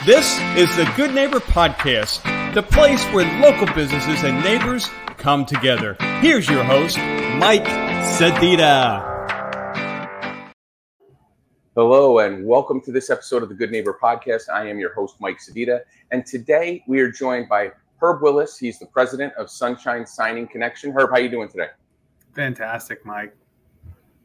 This is the Good Neighbor Podcast, the place where local businesses and neighbors come together. Here's your host, Mike Sedita. Hello, and welcome to this episode of the Good Neighbor Podcast. I am your host, Mike Sedita, and today we are joined by Herb Willis. He's the president of Sunshine Signing Connection. Herb, how are you doing today? Fantastic, Mike.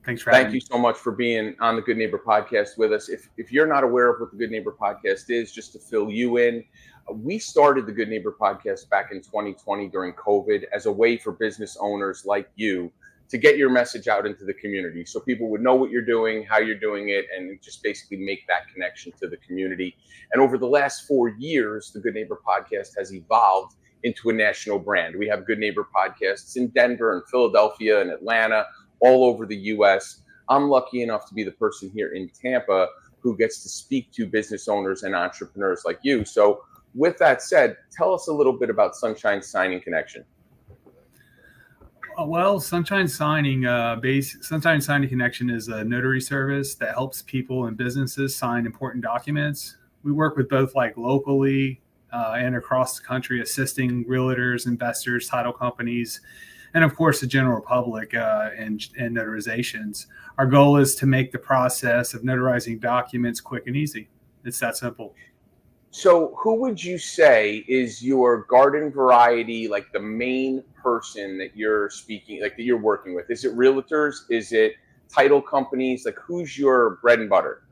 Thanks for having me. Thank you so much for being on the Good Neighbor Podcast with us. If you're not aware of what the Good Neighbor Podcast is, just to fill you in, we started the Good Neighbor Podcast back in 2020 during COVID as a way for business owners like you to get your message out into the community so people would know what you're doing, how you're doing it, and just basically make that connection to the community. And over the last 4 years, the Good Neighbor Podcast has evolved into a national brand. We have Good Neighbor Podcasts in Denver and Philadelphia and Atlanta, all over the U.S. I'm lucky enough to be the person here in Tampa who gets to speak to business owners and entrepreneurs like you. So with that said, tell us a little bit about Sunshine Signing Connection. Well, Sunshine Signing Connection is a notary service that helps people and businesses sign important documents. We work with both like locally and across the country, assisting realtors, investors, title companies, and of course the general public and notarizations. Our goal is to make the process of notarizing documents quick and easy. It's that simple. So who would you say is your garden variety, like the main person that you're speaking, like that you're working with? Is it realtors? Is it title companies? Like who's your bread and butter?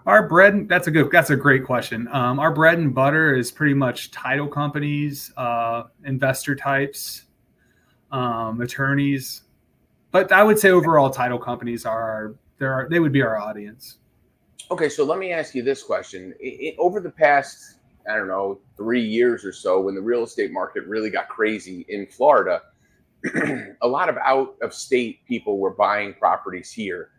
That's a great question. Our bread and butter is pretty much title companies, investor types, attorneys, but I would say overall title companies they would be our audience. Okay, so let me ask you this question. Over the past, 3 years or so, when the real estate market really got crazy in Florida, a lot of out-of-state people were buying properties here.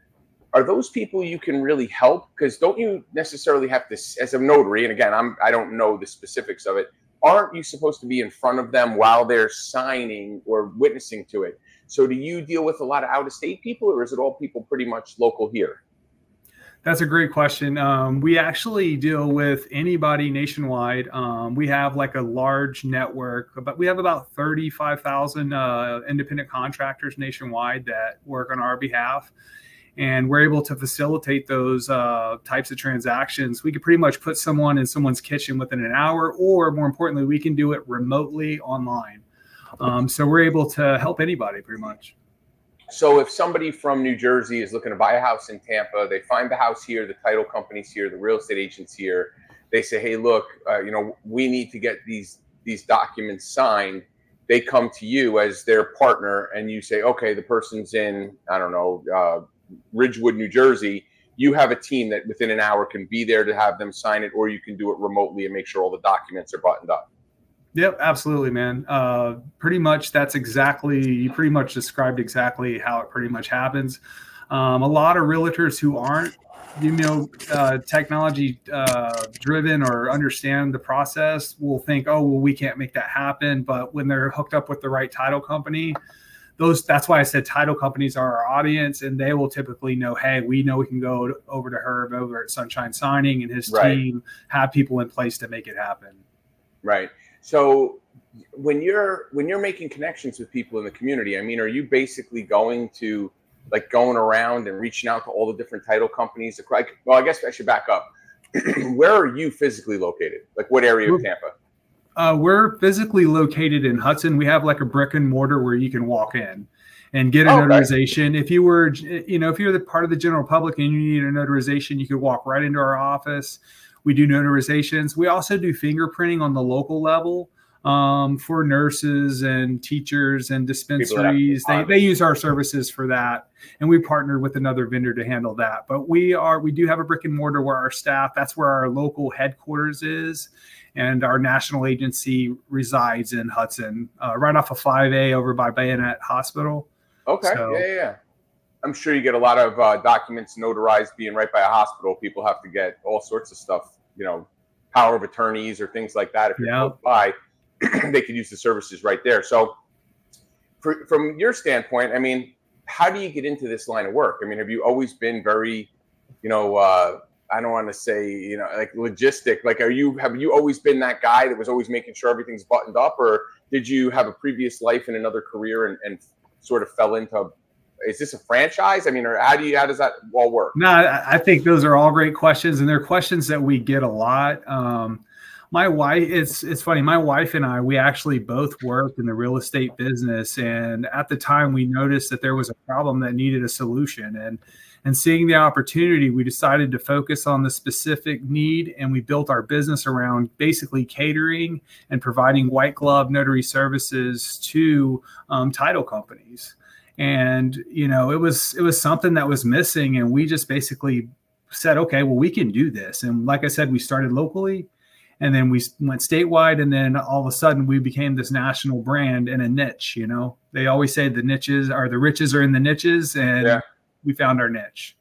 Are those people you can really help? Because don't you necessarily have to, as a notary, and again, I don't know the specifics of it, aren't you supposed to be in front of them while they're signing or witnessing to it? So do you deal with a lot of out-of-state people, or is it all people pretty much local here? That's a great question. We actually deal with anybody nationwide. We have like a large network, but we have about 35,000 independent contractors nationwide that work on our behalf. And we're able to facilitate those types of transactions. We could pretty much put someone in someone's kitchen within an hour, or more importantly, we can do it remotely online. So we're able to help anybody pretty much. So if somebody from New Jersey is looking to buy a house in Tampa, they find the house here, the title company's here, the real estate agent's here. They say, hey, look, we need to get these documents signed. They come to you as their partner and you say, okay, the person's in, Ridgewood, New Jersey. You have a team that within an hour can be there to have them sign it, or you can do it remotely and make sure all the documents are buttoned up. Yep, absolutely, man. Pretty much you pretty much described exactly how it pretty much happens. A lot of realtors who aren't, technology driven or understand the process will think, oh, well, we can't make that happen. But when they're hooked up with the right title company, that's why I said title companies are our audience, and they will typically know, hey, we know we can go over to Herb over at Sunshine Signing and his team have people in place to make it happen. Right. So when you're making connections with people in the community, are you basically going around and reaching out to all the different title companies? Well, I guess I should back up. Where are you physically located? Like what area of Tampa? We're physically located in Hudson. We have like a brick and mortar where you can walk in and get a notarization. If you were, if you're the part of the general public and you need a notarization, you could walk right into our office. We do notarizations. We also do fingerprinting on the local level for nurses and teachers and dispensaries. They use our services for that. And we partnered with another vendor to handle that. But we do have a brick and mortar where our staff, that's where our local headquarters is. And our national agency resides in Hudson, right off of 5A over by Bayonet Hospital. Okay, so, yeah. I'm sure you get a lot of documents notarized being right by a hospital. People have to get all sorts of stuff, power of attorneys or things like that. If you're close by, they could use the services right there. So from your standpoint, how do you get into this line of work? Have you always been very, I don't want to say, you know, like logistic, like have you always been that guy that was always making sure everything's buttoned up, or did you have a previous life in another career and sort of fell into, is this a franchise? I mean, or how does that all work? No, I think those are all great questions, and they're questions that we get a lot. My wife, it's funny. My wife and I, we actually both worked in the real estate business, and at the time, we noticed that there was a problem that needed a solution. And seeing the opportunity, we decided to focus on the specific need, and we built our business around basically catering and providing white glove notary services to title companies. And you know, it was something that was missing, and we just basically said, okay, well, we can do this. And like I said, we started locally. And then we went statewide, and then all of a sudden we became this national brand in a niche. You know, they always say the riches are in the niches, and we found our niche.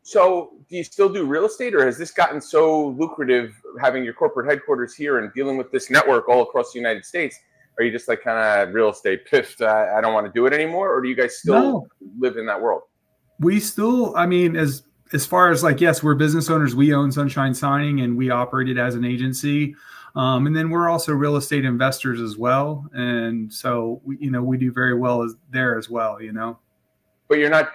So do you still do real estate, or has this gotten so lucrative having your corporate headquarters here and dealing with this network all across the United States? Are you just like kind of real estate piffed? I don't want to do it anymore, or do you guys still live in that world? We still, I mean, as far as like, yes, we're business owners. We own Sunshine Signing, and we operate it as an agency. And then we're also real estate investors as well. And so, we do very well there as well, you know. But you're not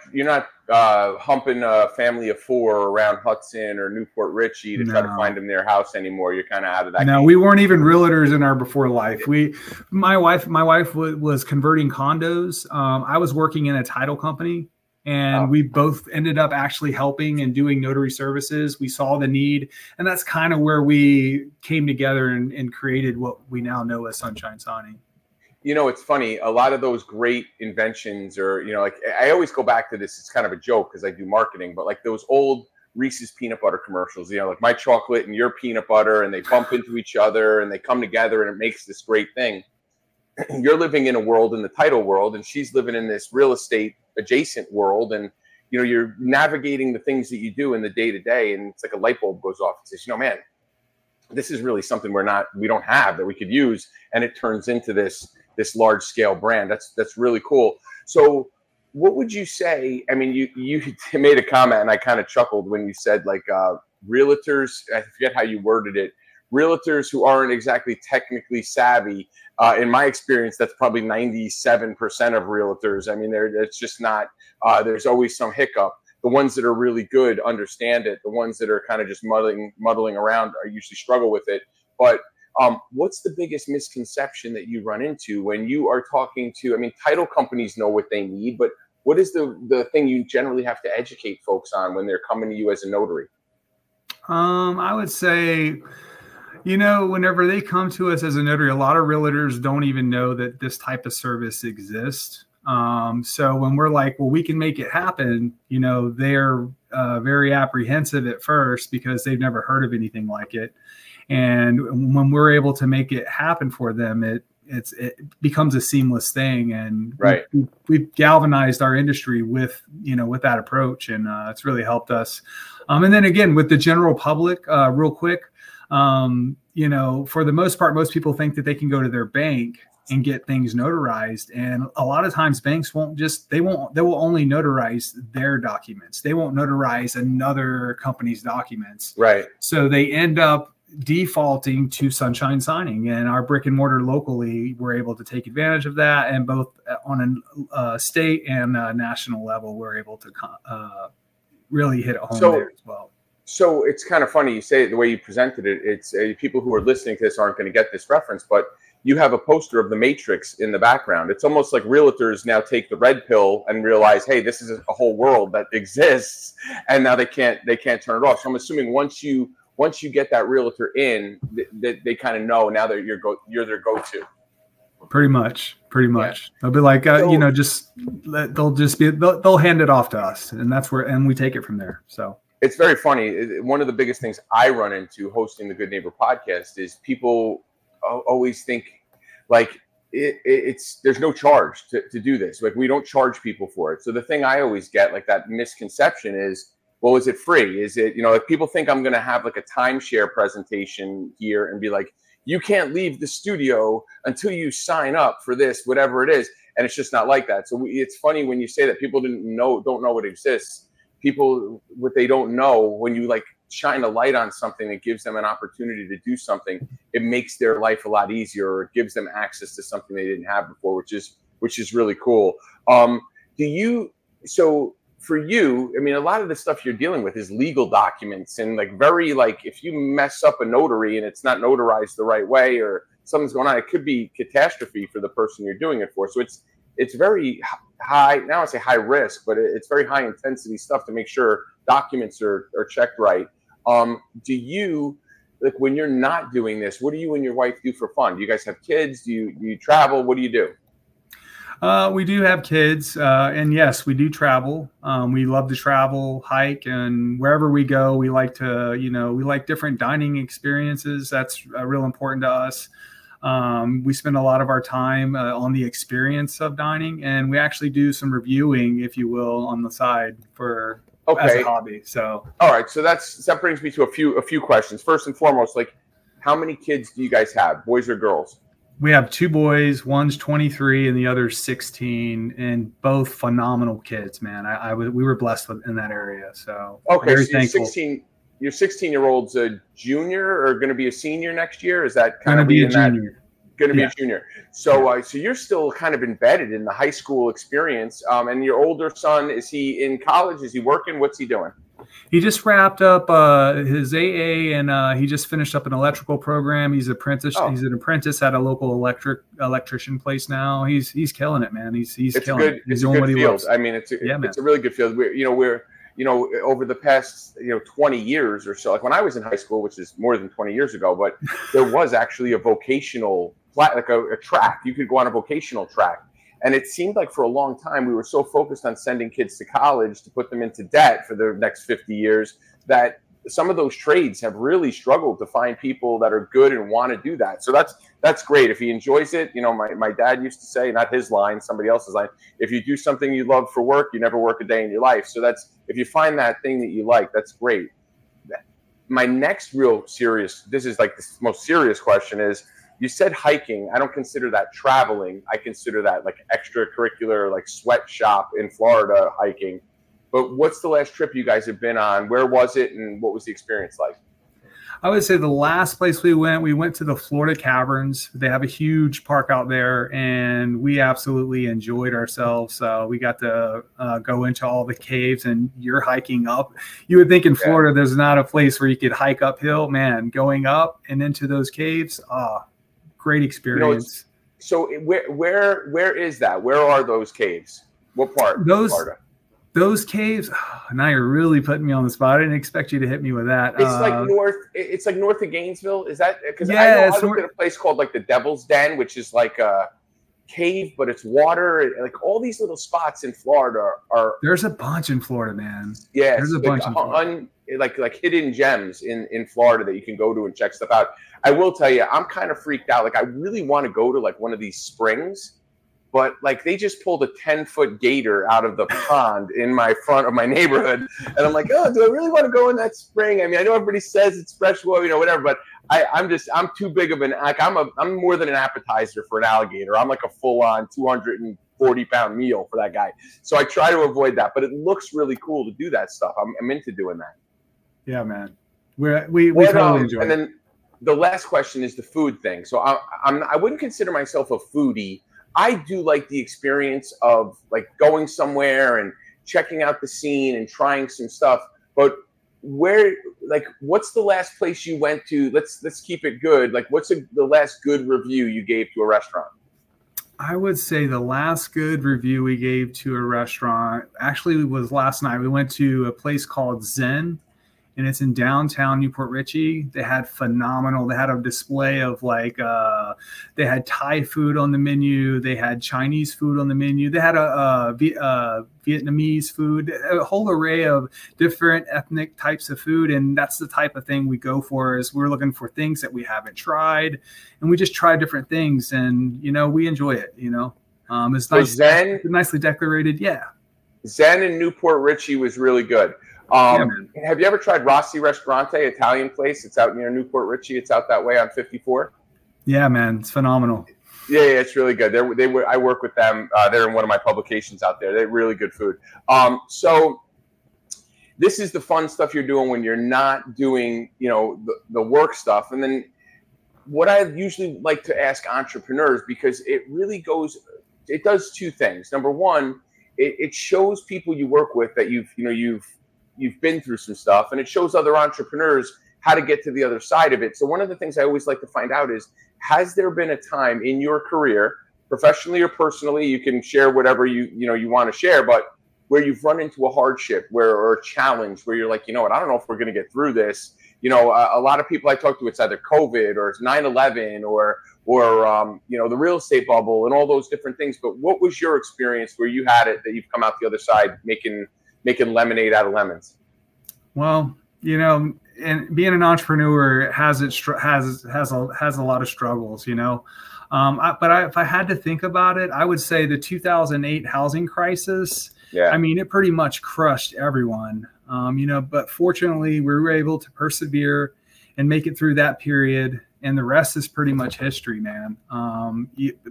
humping a family of four around Hudson or Newport Richie to try to find them their house anymore. You're kind of out of that. No, we weren't even realtors in our before life. My wife was converting condos. I was working in a title company. And we both ended up actually helping and doing notary services. We saw the need, and that's kind of where we came together and created what we now know as Sunshine Signing. You know, it's funny. A lot of those great inventions, or, you know, like I always go back to this. It's kind of a joke because I do marketing, but like those old Reese's peanut butter commercials, you know, like my chocolate and your peanut butter, and they bump into each other and they come together and it makes this great thing. You're living in a world, in the title world, and she's living in this real estate adjacent world, and you know, you're navigating the things that you do in the day to day, and it's like a light bulb goes off and says, you know, man, this is really something we don't have that we could use, and it turns into this large scale brand. That's really cool. So what would you say? I mean, you made a comment, and I kind of chuckled when you said like realtors. I forget how you worded it. Realtors who aren't exactly technically savvy. In my experience, that's probably 97% of realtors. I mean, it's just not, there's always some hiccup. The ones that are really good understand it. The ones that are kind of just muddling around usually struggle with it. But what's the biggest misconception that you run into when you are talking to, I mean, title companies know what they need, but what is the thing you generally have to educate folks on when they're coming to you as a notary? I would say, you know, whenever they come to us as a notary, a lot of realtors don't even know that this type of service exists. So when we're like, well, we can make it happen, you know, they're very apprehensive at first because they've never heard of anything like it. And when we're able to make it happen for them, it becomes a seamless thing. And we've galvanized our industry with that approach, and it's really helped us. And then again, with the general public, real quick, you know, for the most part, most people think that they can go to their bank and get things notarized. And a lot of times banks they will only notarize their documents. They won't notarize another company's documents. Right. So they end up defaulting to Sunshine Signing, and our brick and mortar locally, we're able to take advantage of that. And both on a state and national level, we're able to really hit home there as well. So it's kind of funny you say it the way you presented it. It's people who are listening to this aren't going to get this reference, but you have a poster of the Matrix in the background. It's almost like realtors now take the red pill and realize, hey, this is a whole world that exists, and now they can't turn it off. So I'm assuming once you get that realtor in, they kind of know now that you're their go-to. Pretty much. Yeah. They'll be like, you know, they'll hand it off to us, and we take it from there. So. It's very funny. One of the biggest things I run into hosting the Good Neighbor podcast is people always think like there's no charge to do this. Like, we don't charge people for it. So the thing I always get, like, that misconception is, well, is it free? Is it, you know, like, people think I'm going to have like a timeshare presentation here and be like, you can't leave the studio until you sign up for this, whatever it is. And it's just not like that. So it's funny when you say that people don't know what exists. People, what they don't know, when you like shine a light on something that gives them an opportunity to do something, it makes their life a lot easier, or it gives them access to something they didn't have before, which is really cool. So for you, I mean, a lot of the stuff you're dealing with is legal documents, and like if you mess up a notary and it's not notarized the right way, or something's going on, it could be catastrophe for the person you're doing it for. So it's very high, now I say high risk, but it's very high intensity stuff to make sure documents are checked right. Do you, like, when you're not doing this, what do you and your wife do for fun? Do you guys have kids? Do you travel? What do you do? We do have kids, and yes, we do travel. We love to travel, hike, and wherever we go, we like to, we like different dining experiences. That's real important to us. We spend a lot of our time on the experience of dining, and we actually do some reviewing, if you will, on the side as a hobby. So, all right. So that brings me to a few questions. First and foremost, like, how many kids do you guys have, boys or girls? We have 2 boys. One's 23 and the other's 16, and both phenomenal kids, man. We were blessed in that area. So, okay. So your 16-year-old's a junior or going to be a senior next year? Is that kind of be a junior? Going to be a junior. So, so you're still kind of embedded in the high school experience. And your older son, is he in college? Is he working? What's he doing? He just wrapped up his AA, and he just finished up an electrical program. He's apprentice. He's an apprentice at a local electrician place now. He's killing it, man. He's killing it. He's doing what he loves. I mean, it's a really good field. We're over the past 20 years or so, like when I was in high school, which is more than 20 years ago, but there was actually a vocational, like a track. You could go on a vocational track. And it seemed like for a long time we were so focused on sending kids to college to put them into debt for the next 50 years that some of those trades have really struggled to find people that are good and want to do that. So that's great. If he enjoys it, my dad used to say, not his line, somebody else's line, if you do something you love for work, you never work a day in your life. So if you find that thing that you like, that's great. My next this is like the most serious question is, you said hiking. I don't consider that traveling. I consider that like extracurricular, like sweatshop in Florida hiking. But what's the last trip you guys have been on? Where was it, and what was the experience like? I would say the last place we went to the Florida Caverns. They have a huge park out there, and we absolutely enjoyed ourselves. We got to go into all the caves, and you're hiking up. You would think in Florida there's not a place where you could hike uphill. Man, going up and into those caves, great experience. So where is that? Where are those caves? What part of Florida? Those caves. Now you're really putting me on the spot. I didn't expect you to hit me with that. It's like north of Gainesville. Is that because I looked at a place called like the Devil's Den, which is like a cave, but it's water. Like all these little spots in Florida are. There's a bunch in Florida, man. Yeah, there's a bunch in Florida. Like hidden gems in Florida that you can go to and check stuff out. I will tell you, I'm kind of freaked out. Like I really want to go to like one of these springs, but like they just pulled a 10-foot gator out of the pond in my front of my neighborhood, and I'm like, oh, do I really want to go in that spring? I mean, I know everybody says it's freshwater, whatever, but I'm too big of I'm more than an appetizer for an alligator. I'm like a full-on 240-pound meal for that guy. So I try to avoid that, but it looks really cool to do that stuff. I'm into doing that. Yeah, man. We totally enjoy it. And then the last question is the food thing. So I wouldn't consider myself a foodie. I do like the experience of like going somewhere and checking out the scene and trying some stuff. But what's the last place you went to? Let's keep it good. Like, what's the last good review you gave to a restaurant? I would say the last good review we gave to a restaurant actually was last night. We went to a place called Zen, and it's in downtown Newport Richey. They had phenomenal. They had a display of like, they had Thai food on the menu. They had Chinese food on the menu. They had a Vietnamese food, a whole array of different ethnic types of food. And that's the type of thing we go for, is we're looking for things that we haven't tried. And we just try different things, and, we enjoy it, It's nice, Zen, nicely decorated. Yeah. Zen in Newport Richey was really good. Have you ever tried Rossi Ristorante, Italian place? It's out near Newport Richey. It's out that way on 54. Yeah, man, it's phenomenal. Yeah, it's really good. I work with them. They're in one of my publications out there. They're really good food. So this is the fun stuff you're doing when you're not doing, you know, the work stuff. And then what I usually like to ask entrepreneurs, because it really goes, it does two things. Number one, it shows people you work with that you've been through some stuff, and it shows other entrepreneurs how to get to the other side of it. So one of the things I always like to find out is, has there been a time in your career, professionally or personally, you can share whatever you want to share, but where you've run into a hardship or a challenge where you're like, you know what, I don't know if we're going to get through this. You know, a lot of people I talk to, it's either COVID or it's 9/11 or you know, the real estate bubble and all those different things. But what was your experience where you had it that you've come out the other side making lemonade out of lemons? Well, you know, and being an entrepreneur has a lot of struggles, you know. If I had to think about it, I would say the 2008 housing crisis. Yeah. I mean, it pretty much crushed everyone, you know, but fortunately we were able to persevere and make it through that period. And the rest is pretty much history, man.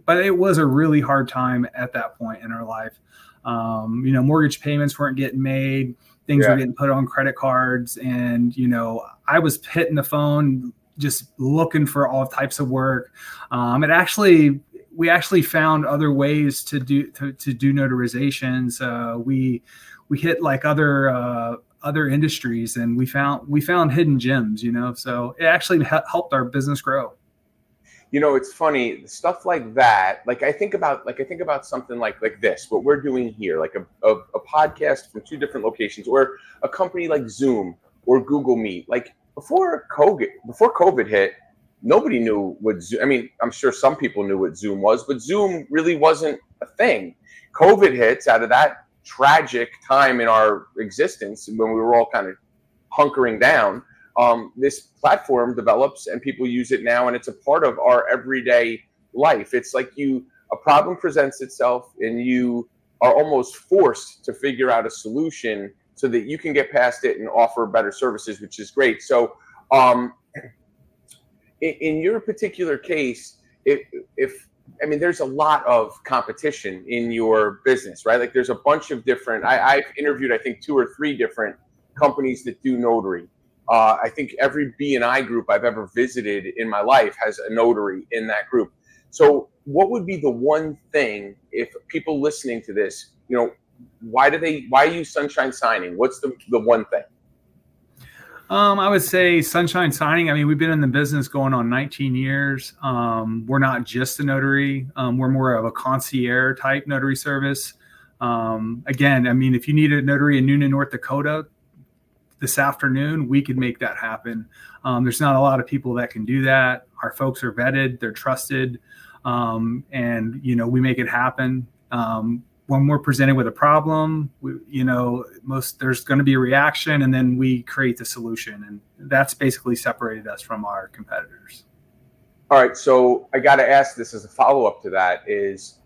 But it was a really hard time at that point in our life. You know, mortgage payments weren't getting made. Things were getting put on credit cards. And, you know, I was hitting the phone, just looking for all types of work. We actually found other ways to do notarizations. We hit like other industries, and we found hidden gems, you know. So it actually helped our business grow. You know, it's funny, stuff like that. Like I think about something like this, what we're doing here, like a podcast from two different locations, or a company like Zoom or Google Meet. Like before COVID hit, nobody knew what Zoom, I mean, I'm sure some people knew what Zoom was, but Zoom really wasn't a thing. COVID hits, out of that tragic time in our existence when we were all kind of hunkering down, this platform develops and people use it now, and it's a part of our everyday life. It's like a problem presents itself and you are almost forced to figure out a solution so that you can get past it and offer better services, which is great. So in your particular case, I mean, there's a lot of competition in your business, right? Like there's a bunch of different, I've interviewed, I think 2 or 3 different companies that do notary. I think every B&I group I've ever visited in my life has a notary in that group. So what would be the one thing, if people listening to this, you know, why use Sunshine Signing? What's the one thing? I would say Sunshine Signing. I mean, we've been in the business going on 19 years. We're not just a notary. We're more of a concierge type notary service. Again, I mean, if you need a notary in Newnan, North Dakota this afternoon, we could make that happen. There's not a lot of people that can do that. Our folks are vetted, they're trusted, and, you know, we make it happen. When we're presented with a problem, there's going to be a reaction, and then we create the solution. And that's basically separated us from our competitors. All right. So I got to ask this as a follow-up to that is,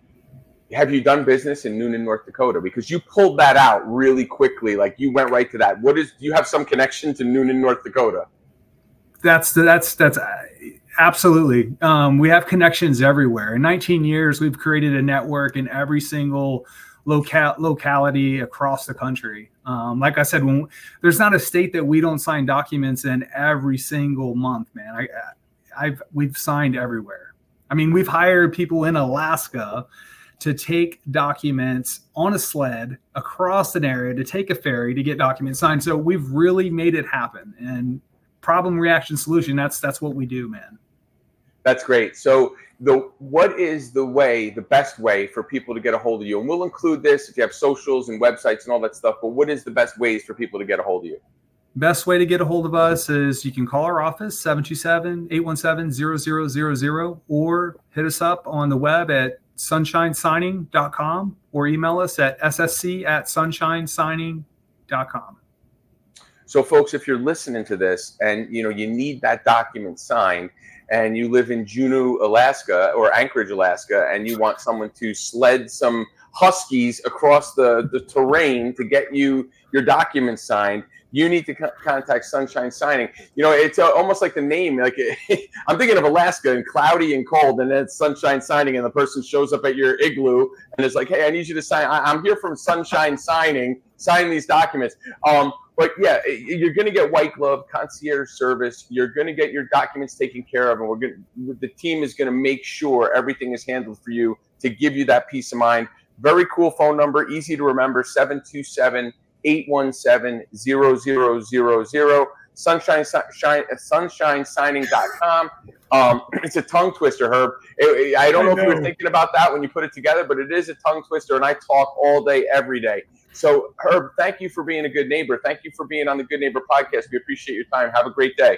have you done business in Newnan, North Dakota? Because you pulled that out really quickly. Like you went right to that. Do you have some connection to Newnan, North Dakota? That's absolutely. We have connections everywhere. In 19 years, we've created a network in every single locality across the country. Like I said, there's not a state that we don't sign documents in every single month, man. We've signed everywhere. I mean, we've hired people in Alaska to take documents on a sled across an area, to take a ferry to get documents signed. So we've really made it happen. And problem, reaction, solution, that's what we do, man. That's great. So what is the best way for people to get a hold of you? And we'll include this if you have socials and websites and all that stuff, but what is the best ways for people to get a hold of you? Best way to get a hold of us is you can call our office, 727-817-0000, or hit us up on the web at sunshinesigning.com, or email us at ssc@sunshinesigning.com. So folks, if you're listening to this and you need that document signed, and you live in Juneau, Alaska, or Anchorage, Alaska, and you want someone to sled some huskies across the terrain to get you your documents signed, you need to contact Sunshine Signing. You know, it's almost like the name. Like I'm thinking of Alaska and cloudy and cold, and then it's Sunshine Signing, and the person shows up at your igloo and it's like, hey, I need you to sign. I'm here from Sunshine Signing these documents. But yeah, you're going to get white glove concierge service. You're going to get your documents taken care of, and the team is going to make sure everything is handled for you to give you that peace of mind. Very cool phone number, easy to remember, 727-817-0000. sunshinesigning.com. It's a tongue twister, Herb. I don't know if you were thinking about that when you put it together, but it is a tongue twister, and I talk all day, every day. So, Herb, thank you for being a good neighbor. Thank you for being on the Good Neighbor Podcast. We appreciate your time. Have a great day.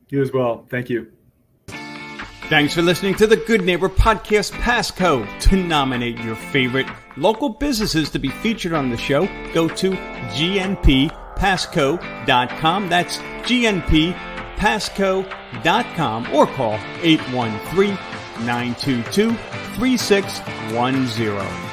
You as well. Thank you. Thanks for listening to the Good Neighbor Podcast Passcode. To nominate your favorite local businesses to be featured on the show, go to gnppasco.com. That's gnppasco.com, or call 813-922-3610.